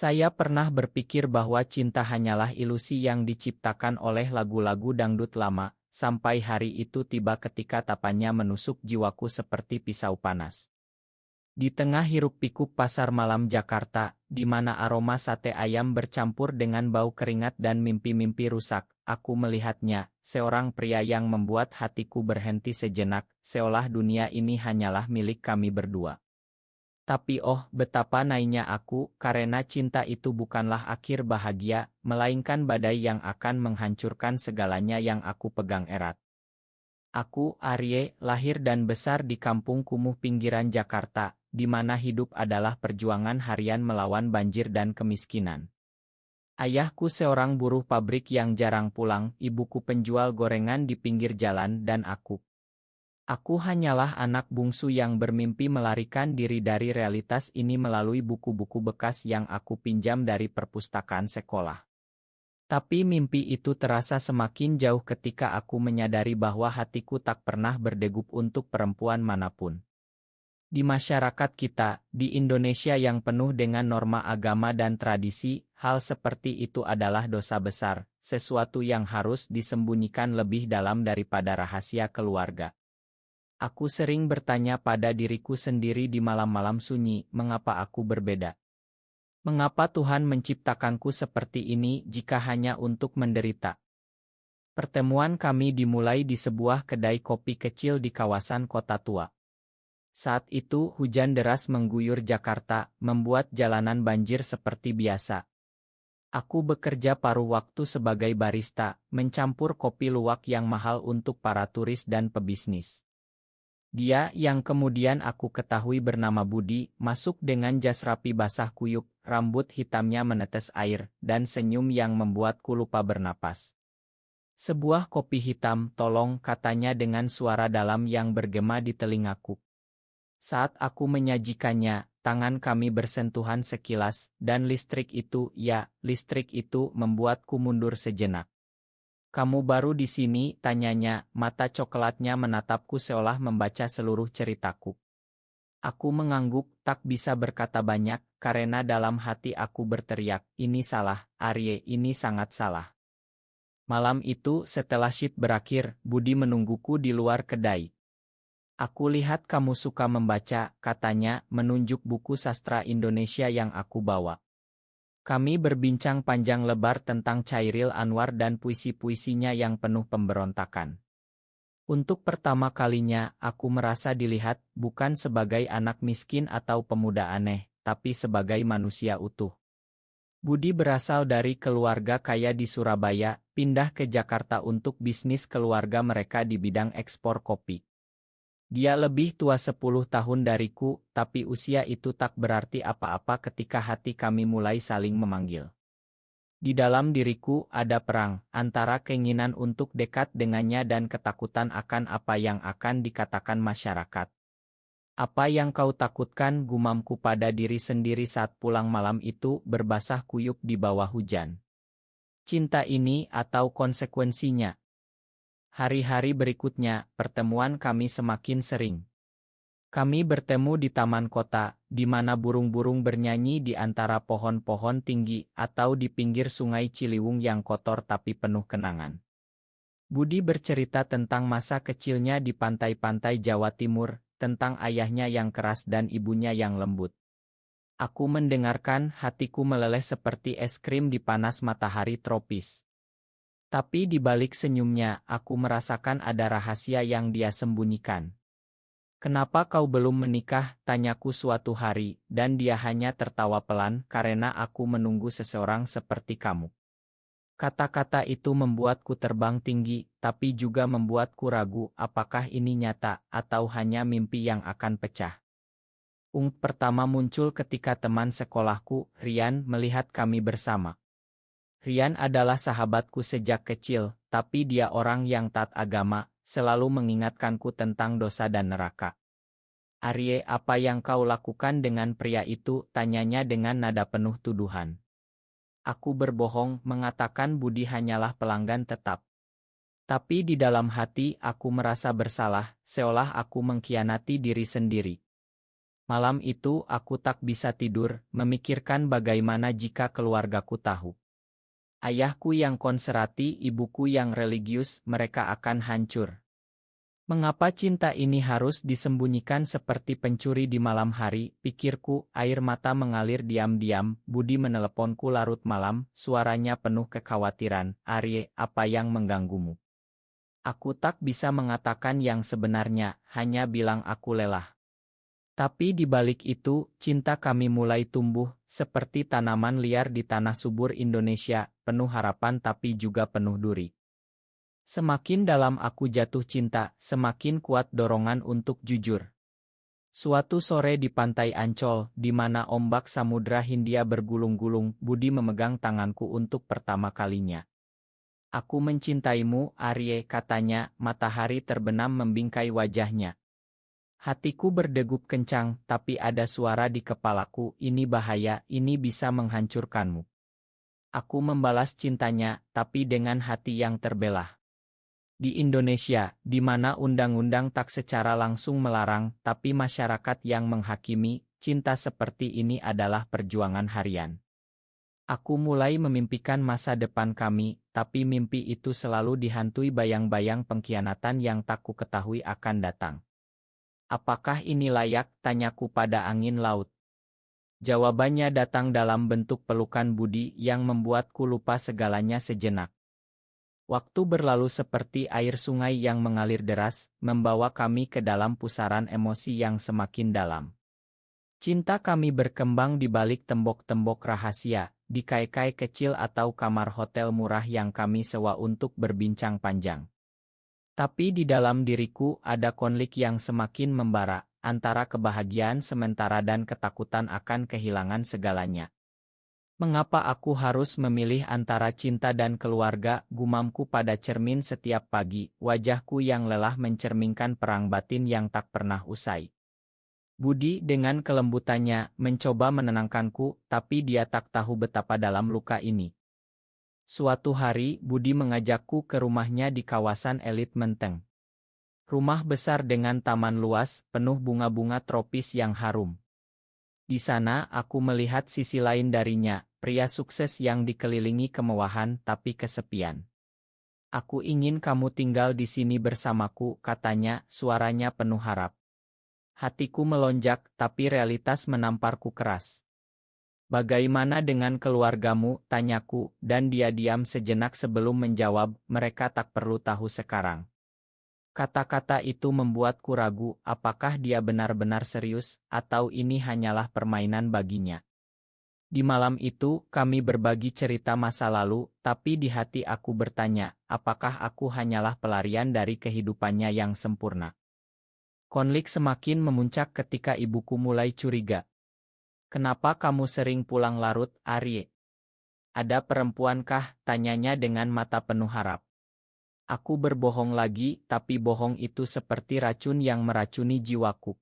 Saya pernah berpikir bahwa cinta hanyalah ilusi yang diciptakan oleh lagu-lagu dangdut lama, sampai hari itu tiba ketika tapannya menusuk jiwaku seperti pisau panas. Di tengah hiruk-pikuk pasar malam Jakarta, di mana aroma sate ayam bercampur dengan bau keringat dan mimpi-mimpi rusak, aku melihatnya, seorang pria yang membuat hatiku berhenti sejenak, seolah dunia ini hanyalah milik kami berdua. Tapi oh, betapa naiknya aku, karena cinta itu bukanlah akhir bahagia, melainkan badai yang akan menghancurkan segalanya yang aku pegang erat. Aku, Arye, lahir dan besar di kampung kumuh pinggiran Jakarta, di mana hidup adalah perjuangan harian melawan banjir dan kemiskinan. Ayahku seorang buruh pabrik yang jarang pulang, ibuku penjual gorengan di pinggir jalan dan Aku hanyalah anak bungsu yang bermimpi melarikan diri dari realitas ini melalui buku-buku bekas yang aku pinjam dari perpustakaan sekolah. Tapi mimpi itu terasa semakin jauh ketika aku menyadari bahwa hatiku tak pernah berdegup untuk perempuan manapun. Di masyarakat kita, di Indonesia yang penuh dengan norma agama dan tradisi, hal seperti itu adalah dosa besar, sesuatu yang harus disembunyikan lebih dalam daripada rahasia keluarga. Aku sering bertanya pada diriku sendiri di malam-malam sunyi, mengapa aku berbeda? Mengapa Tuhan menciptakanku seperti ini jika hanya untuk menderita? Pertemuan kami dimulai di sebuah kedai kopi kecil di kawasan kota tua. Saat itu hujan deras mengguyur Jakarta, membuat jalanan banjir seperti biasa. Aku bekerja paruh waktu sebagai barista, mencampur kopi luwak yang mahal untuk para turis dan pebisnis. Dia yang kemudian aku ketahui bernama Budi, masuk dengan jas rapi basah kuyup, rambut hitamnya menetes air, dan senyum yang membuatku lupa bernapas. Sebuah kopi hitam, tolong, katanya dengan suara dalam yang bergema di telingaku. Saat aku menyajikannya, tangan kami bersentuhan sekilas, dan listrik itu membuatku mundur sejenak. Kamu baru di sini, tanyanya, mata coklatnya menatapku seolah membaca seluruh ceritaku. Aku mengangguk, tak bisa berkata banyak, karena dalam hati aku berteriak, ini salah, Arye, ini sangat salah. Malam itu, setelah shift berakhir, Budi menungguku di luar kedai. Aku lihat kamu suka membaca, katanya, menunjuk buku sastra Indonesia yang aku bawa. Kami berbincang panjang lebar tentang Chairil Anwar dan puisi-puisinya yang penuh pemberontakan. Untuk pertama kalinya, aku merasa dilihat, bukan sebagai anak miskin atau pemuda aneh, tapi sebagai manusia utuh. Budi berasal dari keluarga kaya di Surabaya, pindah ke Jakarta untuk bisnis keluarga mereka di bidang ekspor kopi. Dia lebih tua 10 tahun dariku, tapi usia itu tak berarti apa-apa ketika hati kami mulai saling memanggil. Di dalam diriku ada perang, antara keinginan untuk dekat dengannya dan ketakutan akan apa yang akan dikatakan masyarakat. Apa yang kau takutkan, gumamku pada diri sendiri saat pulang malam itu berbasah kuyup di bawah hujan. Cinta ini atau konsekuensinya? Hari-hari berikutnya, pertemuan kami semakin sering. Kami bertemu di taman kota, di mana burung-burung bernyanyi di antara pohon-pohon tinggi, atau di pinggir sungai Ciliwung yang kotor tapi penuh kenangan. Budi bercerita tentang masa kecilnya di pantai-pantai Jawa Timur, tentang ayahnya yang keras dan ibunya yang lembut. Aku mendengarkan, hatiku meleleh seperti es krim di panas matahari tropis. Tapi di balik senyumnya, aku merasakan ada rahasia yang dia sembunyikan. Kenapa kau belum menikah? Tanyaku suatu hari, dan dia hanya tertawa pelan karena aku menunggu seseorang seperti kamu. Kata-kata itu membuatku terbang tinggi, tapi juga membuatku ragu apakah ini nyata atau hanya mimpi yang akan pecah. Pertama muncul ketika teman sekolahku, Rian, melihat kami bersama. Rian adalah sahabatku sejak kecil, tapi dia orang yang taat agama, selalu mengingatkanku tentang dosa dan neraka. Arye, apa yang kau lakukan dengan pria itu? Tanyanya dengan nada penuh tuduhan. Aku berbohong, mengatakan Budi hanyalah pelanggan tetap. Tapi di dalam hati aku merasa bersalah, seolah aku mengkhianati diri sendiri. Malam itu aku tak bisa tidur, memikirkan bagaimana jika keluargaku tahu. Ayahku yang konservatif, ibuku yang religius, mereka akan hancur. Mengapa cinta ini harus disembunyikan seperti pencuri di malam hari, pikirku, air mata mengalir diam-diam. Budi meneleponku larut malam, suaranya penuh kekhawatiran. Arye, apa yang mengganggumu? Aku tak bisa mengatakan yang sebenarnya, hanya bilang aku lelah. Tapi di balik itu, cinta kami mulai tumbuh, seperti tanaman liar di tanah subur Indonesia, penuh harapan tapi juga penuh duri. Semakin dalam aku jatuh cinta, semakin kuat dorongan untuk jujur. Suatu sore di pantai Ancol, di mana ombak Samudra Hindia bergulung-gulung, Budi memegang tanganku untuk pertama kalinya. Aku mencintaimu, Arye, katanya, matahari terbenam membingkai wajahnya. Hatiku berdegup kencang, tapi ada suara di kepalaku, ini bahaya, ini bisa menghancurkanmu. Aku membalas cintanya, tapi dengan hati yang terbelah. Di Indonesia, di mana undang-undang tak secara langsung melarang, tapi masyarakat yang menghakimi, cinta seperti ini adalah perjuangan harian. Aku mulai memimpikan masa depan kami, tapi mimpi itu selalu dihantui bayang-bayang pengkhianatan yang tak kuketahui akan datang. Apakah ini layak? Tanyaku pada angin laut. Jawabannya datang dalam bentuk pelukan Budi yang membuatku lupa segalanya sejenak. Waktu berlalu seperti air sungai yang mengalir deras, membawa kami ke dalam pusaran emosi yang semakin dalam. Cinta kami berkembang di balik tembok-tembok rahasia, di kai-kai kecil atau kamar hotel murah yang kami sewa untuk berbincang panjang. Tapi di dalam diriku ada konflik yang semakin membara, antara kebahagiaan sementara dan ketakutan akan kehilangan segalanya. Mengapa aku harus memilih antara cinta dan keluarga, gumamku pada cermin setiap pagi, wajahku yang lelah mencerminkan perang batin yang tak pernah usai. Budi dengan kelembutannya mencoba menenangkanku, tapi dia tak tahu betapa dalam luka ini. Suatu hari, Budi mengajakku ke rumahnya di kawasan elit Menteng. Rumah besar dengan taman luas, penuh bunga-bunga tropis yang harum. Di sana aku melihat sisi lain darinya, pria sukses yang dikelilingi kemewahan tapi kesepian. Aku ingin kamu tinggal di sini bersamaku, katanya, suaranya penuh harap. Hatiku melonjak, tapi realitas menamparku keras. Bagaimana dengan keluargamu, tanyaku, dan dia diam sejenak sebelum menjawab, mereka tak perlu tahu sekarang. Kata-kata itu membuatku ragu, apakah dia benar-benar serius, atau ini hanyalah permainan baginya. Di malam itu, kami berbagi cerita masa lalu, tapi di hati aku bertanya, apakah aku hanyalah pelarian dari kehidupannya yang sempurna. Konflik semakin memuncak ketika ibuku mulai curiga. Kenapa kamu sering pulang larut, Arye? Ada perempuankah? Tanyanya dengan mata penuh harap. Aku berbohong lagi, tapi bohong itu seperti racun yang meracuni jiwaku.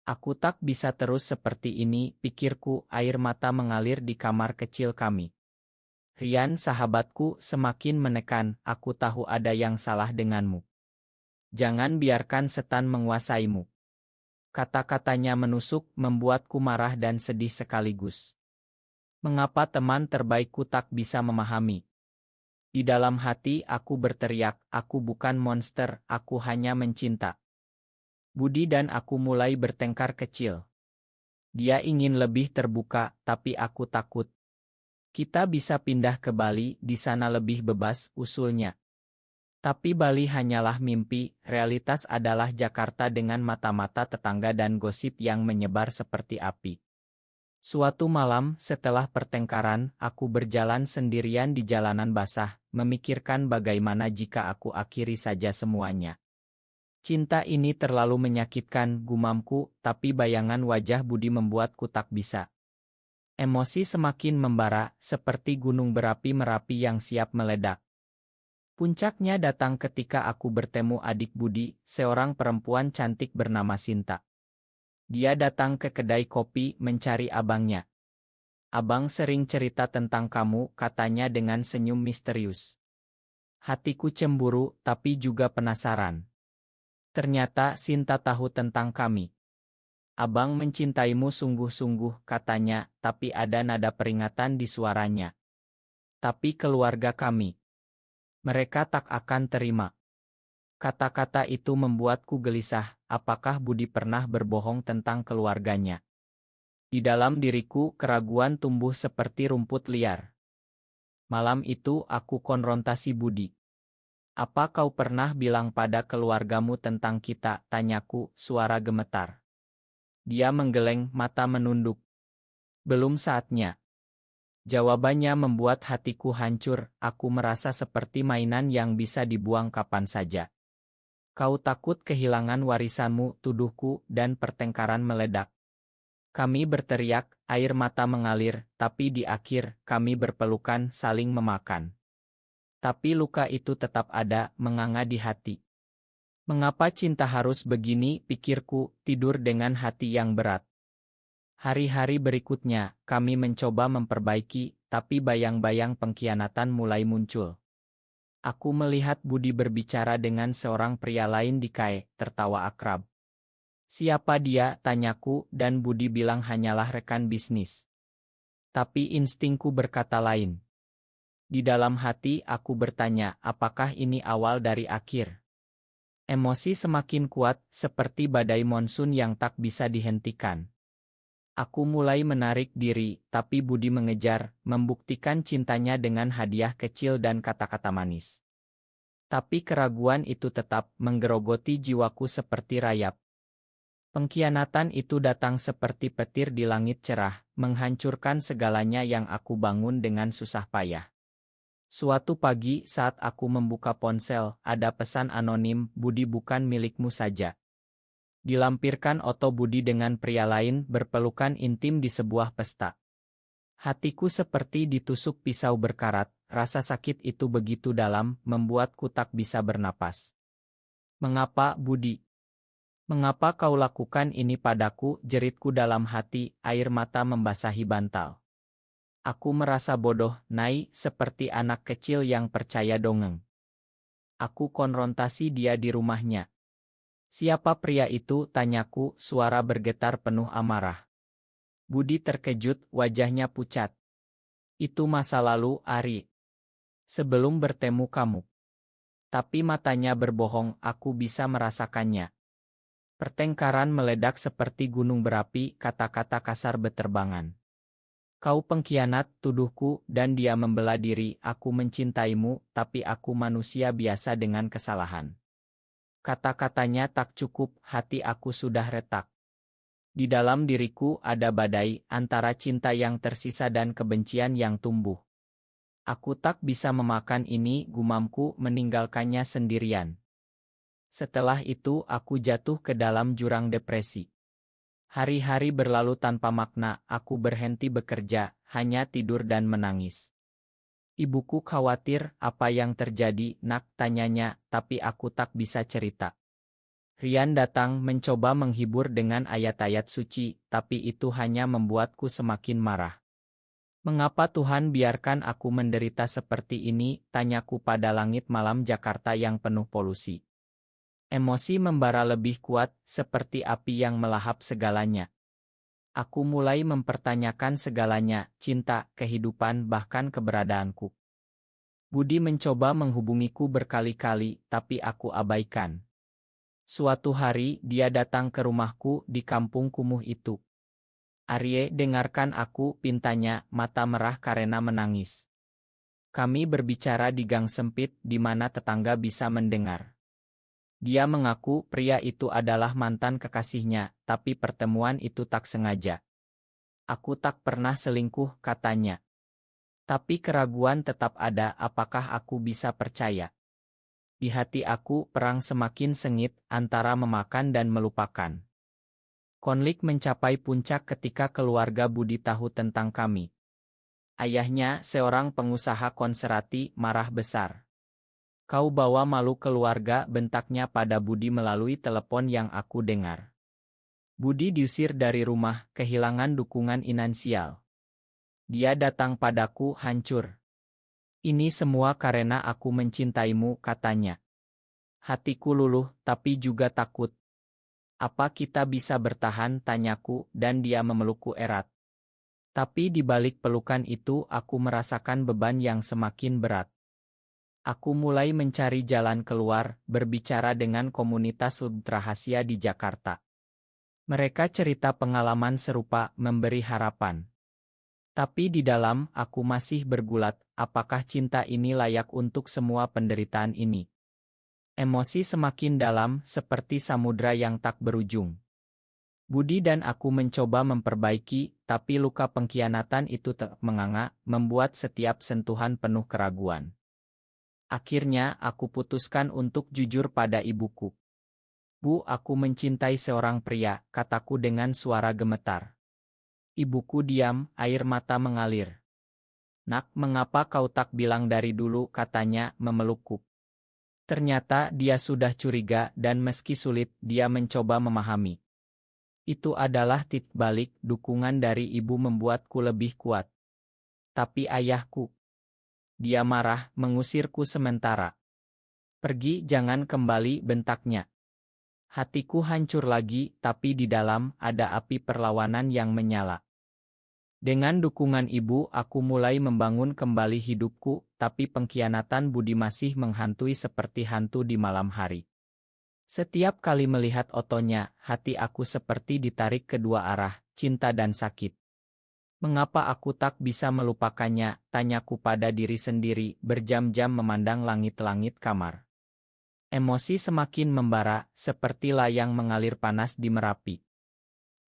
Aku tak bisa terus seperti ini, pikirku, air mata mengalir di kamar kecil kami. Rian, sahabatku, semakin menekan, aku tahu ada yang salah denganmu. Jangan biarkan setan menguasaimu. Kata-katanya menusuk, membuatku marah dan sedih sekaligus. Mengapa teman terbaikku tak bisa memahami? Di dalam hati aku berteriak, aku bukan monster, aku hanya mencinta. Budi dan aku mulai bertengkar kecil. Dia ingin lebih terbuka, tapi aku takut. Kita bisa pindah ke Bali, di sana lebih bebas, usulnya. Tapi Bali hanyalah mimpi, realitas adalah Jakarta dengan mata-mata tetangga dan gosip yang menyebar seperti api. Suatu malam, setelah pertengkaran, aku berjalan sendirian di jalanan basah, memikirkan bagaimana jika aku akhiri saja semuanya. Cinta ini terlalu menyakitkan, gumamku, tapi bayangan wajah Budi membuatku tak bisa. Emosi semakin membara, seperti gunung berapi Merapi yang siap meledak. Puncaknya datang ketika aku bertemu adik Budi, seorang perempuan cantik bernama Sinta. Dia datang ke kedai kopi mencari abangnya. Abang sering cerita tentang kamu, katanya dengan senyum misterius. Hatiku cemburu, tapi juga penasaran. Ternyata Sinta tahu tentang kami. Abang mencintaimu sungguh-sungguh, katanya, tapi ada nada peringatan di suaranya. Tapi keluarga kami, mereka tak akan terima. Kata-kata itu membuatku gelisah, apakah Budi pernah berbohong tentang keluarganya? Di dalam diriku, keraguan tumbuh seperti rumput liar. Malam itu aku konfrontasi Budi. Apa kau pernah bilang pada keluargamu tentang kita? Tanyaku, suara gemetar. Dia menggeleng, mata menunduk. Belum saatnya. Jawabannya membuat hatiku hancur, aku merasa seperti mainan yang bisa dibuang kapan saja. Kau takut kehilangan warisanmu, tuduhku, dan pertengkaran meledak. Kami berteriak, air mata mengalir, tapi di akhir, kami berpelukan, saling memakan. Tapi luka itu tetap ada, menganga di hati. Mengapa cinta harus begini, pikirku, tidur dengan hati yang berat. Hari-hari berikutnya, kami mencoba memperbaiki, tapi bayang-bayang pengkhianatan mulai muncul. Aku melihat Budi berbicara dengan seorang pria lain di KAE, tertawa akrab. Siapa dia, tanyaku, dan Budi bilang hanyalah rekan bisnis. Tapi instingku berkata lain. Di dalam hati aku bertanya, apakah ini awal dari akhir? Emosi semakin kuat, seperti badai monsun yang tak bisa dihentikan. Aku mulai menarik diri, tapi Budi mengejar, membuktikan cintanya dengan hadiah kecil dan kata-kata manis. Tapi keraguan itu tetap menggerogoti jiwaku seperti rayap. Pengkhianatan itu datang seperti petir di langit cerah, menghancurkan segalanya yang aku bangun dengan susah payah. Suatu pagi saat aku membuka ponsel, ada pesan anonim, Budi bukan milikmu saja. Dilampirkan Oto Budi dengan pria lain berpelukan intim di sebuah pesta. Hatiku seperti ditusuk pisau berkarat, rasa sakit itu begitu dalam, membuatku tak bisa bernapas. Mengapa, Budi? Mengapa kau lakukan ini padaku, jeritku dalam hati, air mata membasahi bantal. Aku merasa bodoh, naik, seperti anak kecil yang percaya dongeng. Aku konfrontasi dia di rumahnya. Siapa pria itu, tanyaku, suara bergetar penuh amarah. Budi terkejut, wajahnya pucat. Itu masa lalu, Ari. Sebelum bertemu kamu. Tapi matanya berbohong, aku bisa merasakannya. Pertengkaran meledak seperti gunung berapi, kata-kata kasar beterbangan. Kau pengkhianat, tuduhku, dan dia membela diri, aku mencintaimu, tapi aku manusia biasa dengan kesalahan. Kata-katanya tak cukup, hati aku sudah retak. Di dalam diriku ada badai, antara cinta yang tersisa dan kebencian yang tumbuh. Aku tak bisa memakan ini, gumamku, meninggalkannya sendirian. Setelah itu aku jatuh ke dalam jurang depresi. Hari-hari berlalu tanpa makna, aku berhenti bekerja, hanya tidur dan menangis. Ibuku khawatir, apa yang terjadi, nak, tanyanya, tapi aku tak bisa cerita. Rian datang mencoba menghibur dengan ayat-ayat suci, tapi itu hanya membuatku semakin marah. Mengapa Tuhan biarkan aku menderita seperti ini, tanyaku pada langit malam Jakarta yang penuh polusi. Emosi membara lebih kuat, seperti api yang melahap segalanya. Aku mulai mempertanyakan segalanya, cinta, kehidupan, bahkan keberadaanku. Budi mencoba menghubungiku berkali-kali, tapi aku abaikan. Suatu hari, dia datang ke rumahku di kampung kumuh itu. Arye, dengarkan aku, pintanya, mata merah karena menangis. Kami berbicara di gang sempit, di mana tetangga bisa mendengar. Dia mengaku pria itu adalah mantan kekasihnya, tapi pertemuan itu tak sengaja. Aku tak pernah selingkuh, katanya. Tapi keraguan tetap ada, apakah aku bisa percaya? Di hati aku, perang semakin sengit, antara memakan dan melupakan. Konflik mencapai puncak ketika keluarga Budi tahu tentang kami. Ayahnya, seorang pengusaha konserati, marah besar. Kau bawa malu keluarga, bentaknya pada Budi melalui telepon yang aku dengar. Budi diusir dari rumah, kehilangan dukungan finansial. Dia datang padaku hancur. Ini semua karena aku mencintaimu, katanya. Hatiku luluh, tapi juga takut. Apa kita bisa bertahan, tanyaku, dan dia memelukku erat. Tapi di balik pelukan itu aku merasakan beban yang semakin berat. Aku mulai mencari jalan keluar, berbicara dengan komunitas rahasia di Jakarta. Mereka cerita pengalaman serupa, memberi harapan. Tapi di dalam, aku masih bergulat, apakah cinta ini layak untuk semua penderitaan ini? Emosi semakin dalam, seperti samudra yang tak berujung. Budi dan aku mencoba memperbaiki, tapi luka pengkhianatan itu tak menganga, membuat setiap sentuhan penuh keraguan. Akhirnya, aku putuskan untuk jujur pada ibuku. Bu, aku mencintai seorang pria, kataku dengan suara gemetar. Ibuku diam, air mata mengalir. Nak, mengapa kau tak bilang dari dulu, katanya, memelukku. Ternyata dia sudah curiga dan meski sulit, dia mencoba memahami. Itu adalah titik balik, dukungan dari ibu membuatku lebih kuat. Tapi ayahku, dia marah, mengusirku sementara. Pergi, jangan kembali, bentaknya. Hatiku hancur lagi, tapi di dalam ada api perlawanan yang menyala. Dengan dukungan ibu, aku mulai membangun kembali hidupku, tapi pengkhianatan Budi masih menghantui seperti hantu di malam hari. Setiap kali melihat otonya, hati aku seperti ditarik kedua arah, cinta dan sakit. Mengapa aku tak bisa melupakannya, tanyaku pada diri sendiri, berjam-jam memandang langit-langit kamar. Emosi semakin membara, seperti layang mengalir panas di Merapi.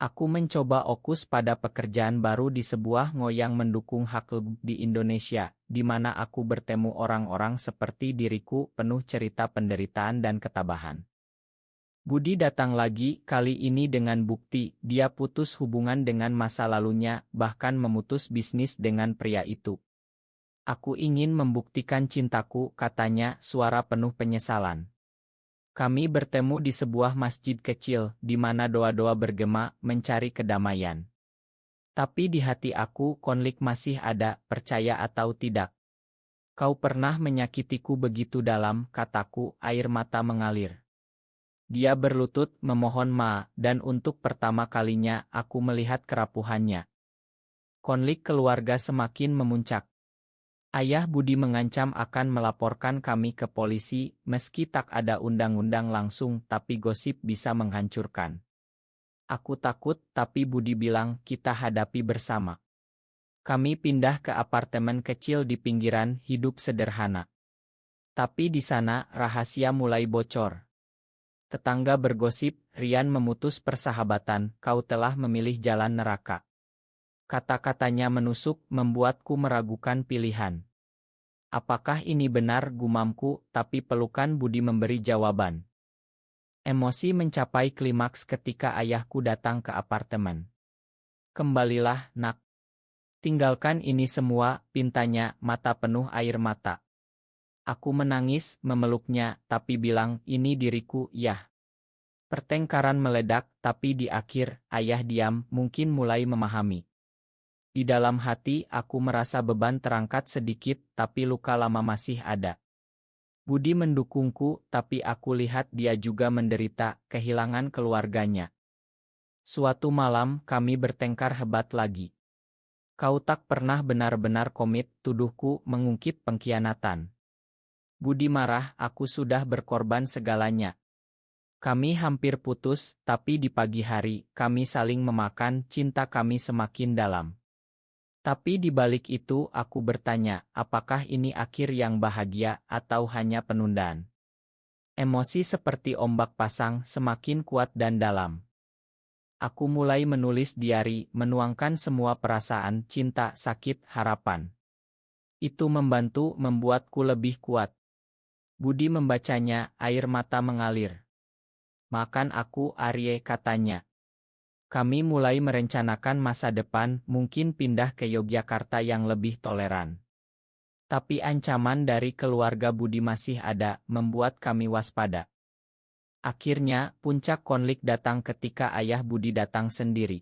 Aku mencoba fokus pada pekerjaan baru di sebuah ngoyang mendukung hak di Indonesia, di mana aku bertemu orang-orang seperti diriku, penuh cerita penderitaan dan ketabahan. Budi datang lagi, kali ini dengan bukti, dia putus hubungan dengan masa lalunya, bahkan memutus bisnis dengan pria itu. Aku ingin membuktikan cintaku, katanya, suara penuh penyesalan. Kami bertemu di sebuah masjid kecil, di mana doa-doa bergema, mencari kedamaian. Tapi di hati aku, konflik masih ada, percaya atau tidak. Kau pernah menyakitiku begitu dalam, kataku, air mata mengalir. Dia berlutut, memohon dan untuk pertama kalinya, aku melihat kerapuhannya. Konflik keluarga semakin memuncak. Ayah Budi mengancam akan melaporkan kami ke polisi, meski tak ada undang-undang langsung, tapi gosip bisa menghancurkan. Aku takut, tapi Budi bilang, kita hadapi bersama. Kami pindah ke apartemen kecil di pinggiran, hidup sederhana. Tapi di sana, rahasia mulai bocor. Tetangga bergosip, Rian memutus persahabatan, kau telah memilih jalan neraka. Kata-katanya menusuk, membuatku meragukan pilihan. Apakah ini benar, gumamku, tapi pelukan Budi memberi jawaban. Emosi mencapai klimaks ketika ayahku datang ke apartemen. Kembalilah, nak. Tinggalkan ini semua, pintanya, mata penuh air mata. Aku menangis, memeluknya, tapi bilang, ini diriku, yah. Pertengkaran meledak, tapi di akhir, ayah diam, mungkin mulai memahami. Di dalam hati, aku merasa beban terangkat sedikit, tapi luka lama masih ada. Budi mendukungku, tapi aku lihat dia juga menderita, kehilangan keluarganya. Suatu malam, kami bertengkar hebat lagi. Kau tak pernah benar-benar komit, tuduhku, mengungkit pengkhianatan. Budi marah, aku sudah berkorban segalanya. Kami hampir putus, tapi di pagi hari, kami saling memakan, cinta kami semakin dalam. Tapi di balik itu, aku bertanya, apakah ini akhir yang bahagia, atau hanya penundaan? Emosi seperti ombak pasang, semakin kuat dan dalam. Aku mulai menulis diari, menuangkan semua perasaan, cinta, sakit, harapan. Itu membuatku lebih kuat. Budi membacanya, air mata mengalir. Makan aku, Arye, katanya. Kami mulai merencanakan masa depan, mungkin pindah ke Yogyakarta yang lebih toleran. Tapi ancaman dari keluarga Budi masih ada, membuat kami waspada. Akhirnya, puncak konflik datang ketika ayah Budi datang sendiri.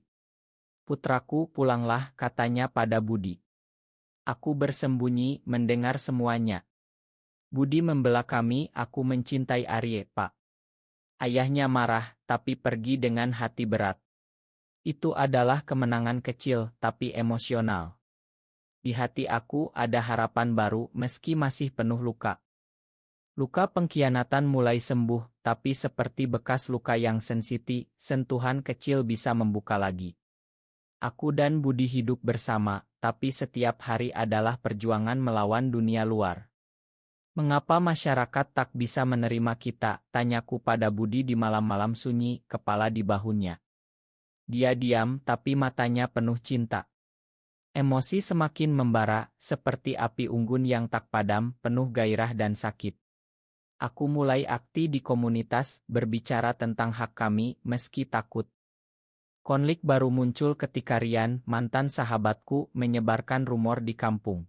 Putraku, pulanglah, katanya pada Budi. Aku bersembunyi, mendengar semuanya. Budi membela kami, aku mencintai Arye, Pak. Ayahnya marah, tapi pergi dengan hati berat. Itu adalah kemenangan kecil, tapi emosional. Di hati aku ada harapan baru meski masih penuh luka. Luka pengkhianatan mulai sembuh, tapi seperti bekas luka yang sensitif, sentuhan kecil bisa membuka lagi. Aku dan Budi hidup bersama, tapi setiap hari adalah perjuangan melawan dunia luar. Mengapa masyarakat tak bisa menerima kita? Tanyaku pada Budi di malam-malam sunyi, kepala di bahunya. Dia diam, tapi matanya penuh cinta. Emosi semakin membara, seperti api unggun yang tak padam, penuh gairah dan sakit. Aku mulai aktif di komunitas, berbicara tentang hak kami, meski takut. Konflik baru muncul ketika Rian, mantan sahabatku, menyebarkan rumor di kampung.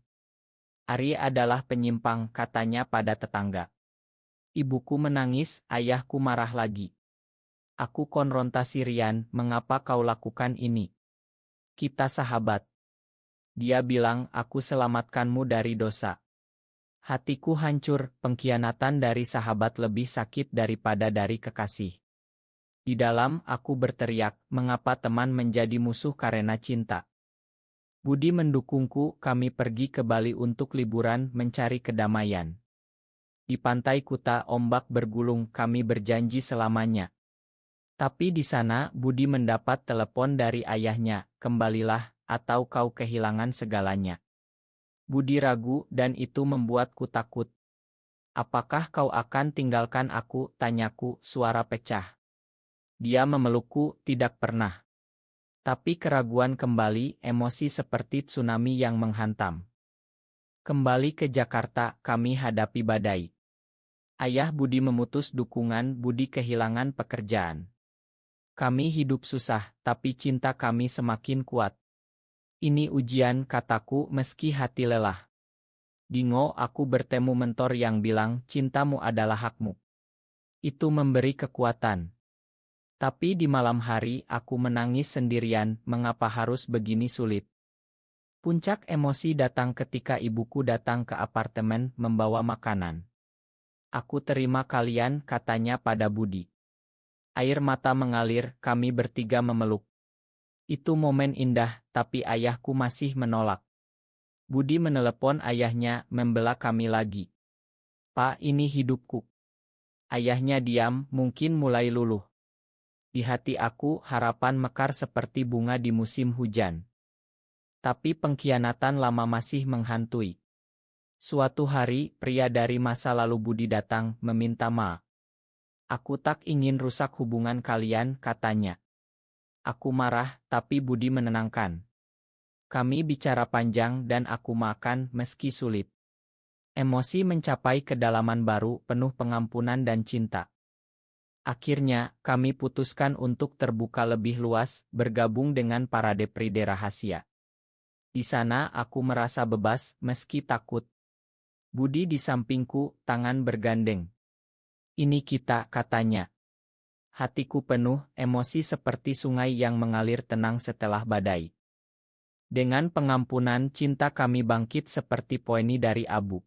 Ari adalah penyimpang, katanya pada tetangga. Ibuku menangis, ayahku marah lagi. Aku konfrontasi Rian, mengapa kau lakukan ini? Kita sahabat. Dia bilang, aku selamatkanmu dari dosa. Hatiku hancur, pengkhianatan dari sahabat lebih sakit daripada dari kekasih. Di dalam, aku berteriak, mengapa teman menjadi musuh karena cinta? Budi mendukungku, kami pergi ke Bali untuk liburan mencari kedamaian. Di pantai Kuta ombak bergulung, kami berjanji selamanya. Tapi di sana, Budi mendapat telepon dari ayahnya, kembalilah, atau kau kehilangan segalanya. Budi ragu dan itu membuatku takut. Apakah kau akan tinggalkan aku? Tanyaku, suara pecah. Dia memelukku, tidak pernah. Tapi keraguan kembali, emosi seperti tsunami yang menghantam. Kembali ke Jakarta, kami hadapi badai. Ayah Budi memutus dukungan, Budi kehilangan pekerjaan. Kami hidup susah, tapi cinta kami semakin kuat. Ini ujian, kataku meski hati lelah. Dingo, aku bertemu mentor yang bilang, cintamu adalah hakmu. Itu memberi kekuatan. Tapi di malam hari, aku menangis sendirian, mengapa harus begini sulit? Puncak emosi datang ketika ibuku datang ke apartemen membawa makanan. Aku terima kalian, katanya pada Budi. Air mata mengalir, kami bertiga memeluk. Itu momen indah, tapi ayahku masih menolak. Budi menelepon ayahnya, membela kami lagi. Pak, ini hidupku. Ayahnya diam, mungkin mulai luluh. Di hati aku, harapan mekar seperti bunga di musim hujan. Tapi pengkhianatan lama masih menghantui. Suatu hari, pria dari masa lalu Budi datang, meminta maaf. Aku tak ingin rusak hubungan kalian, katanya. Aku marah, tapi Budi menenangkan. Kami bicara panjang dan aku makan meski sulit. Emosi mencapai kedalaman baru, penuh pengampunan dan cinta. Akhirnya, kami putuskan untuk terbuka lebih luas, bergabung dengan Parade Pride Rahasia. Di sana aku merasa bebas, meski takut. Budi di sampingku, tangan bergandeng. Ini kita, katanya. Hatiku penuh, emosi seperti sungai yang mengalir tenang setelah badai. Dengan pengampunan cinta kami bangkit seperti poeni dari abu.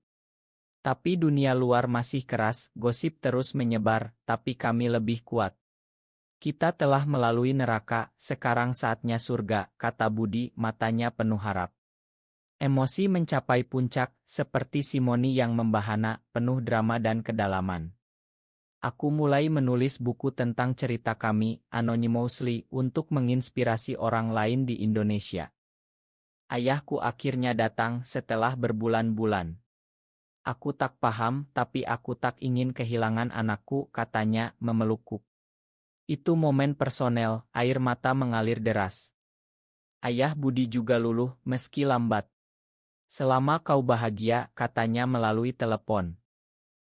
Tapi dunia luar masih keras, gosip terus menyebar, tapi kami lebih kuat. Kita telah melalui neraka, sekarang saatnya surga, kata Budi, matanya penuh harap. Emosi mencapai puncak, seperti Simoni yang membahana, penuh drama dan kedalaman. Aku mulai menulis buku tentang cerita kami, anonymously, untuk menginspirasi orang lain di Indonesia. Ayahku akhirnya datang setelah berbulan-bulan. Aku tak paham, tapi aku tak ingin kehilangan anakku, katanya, memelukku. Itu momen personel, air mata mengalir deras. Ayah Budi juga luluh, meski lambat. Selama kau bahagia, katanya melalui telepon.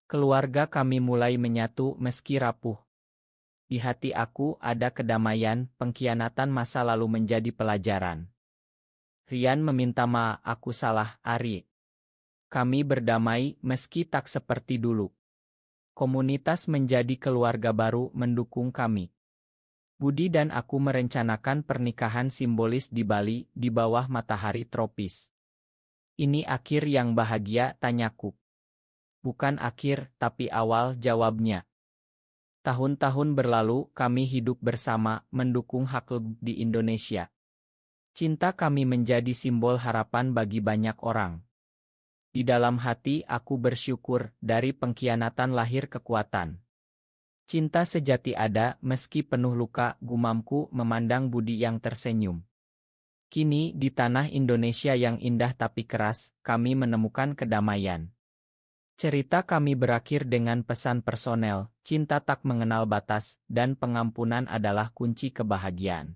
Keluarga kami mulai menyatu meski rapuh. Di hati aku ada kedamaian, pengkhianatan masa lalu menjadi pelajaran. Rian meminta maaf, aku salah, Ari. Kami berdamai meski tak seperti dulu. Komunitas menjadi keluarga baru mendukung kami. Budi dan aku merencanakan pernikahan simbolis di Bali di bawah matahari tropis. Ini akhir yang bahagia, tanyaku. Bukan akhir, tapi awal, jawabnya. Tahun-tahun berlalu, kami hidup bersama, mendukung hak di Indonesia. Cinta kami menjadi simbol harapan bagi banyak orang. Di dalam hati aku bersyukur, dari pengkhianatan lahir kekuatan. Cinta sejati ada, meski penuh luka, gumamku memandang budi yang tersenyum. Kini, di tanah Indonesia yang indah tapi keras, kami menemukan kedamaian. Cerita kami berakhir dengan pesan personel, cinta tak mengenal batas, dan pengampunan adalah kunci kebahagiaan.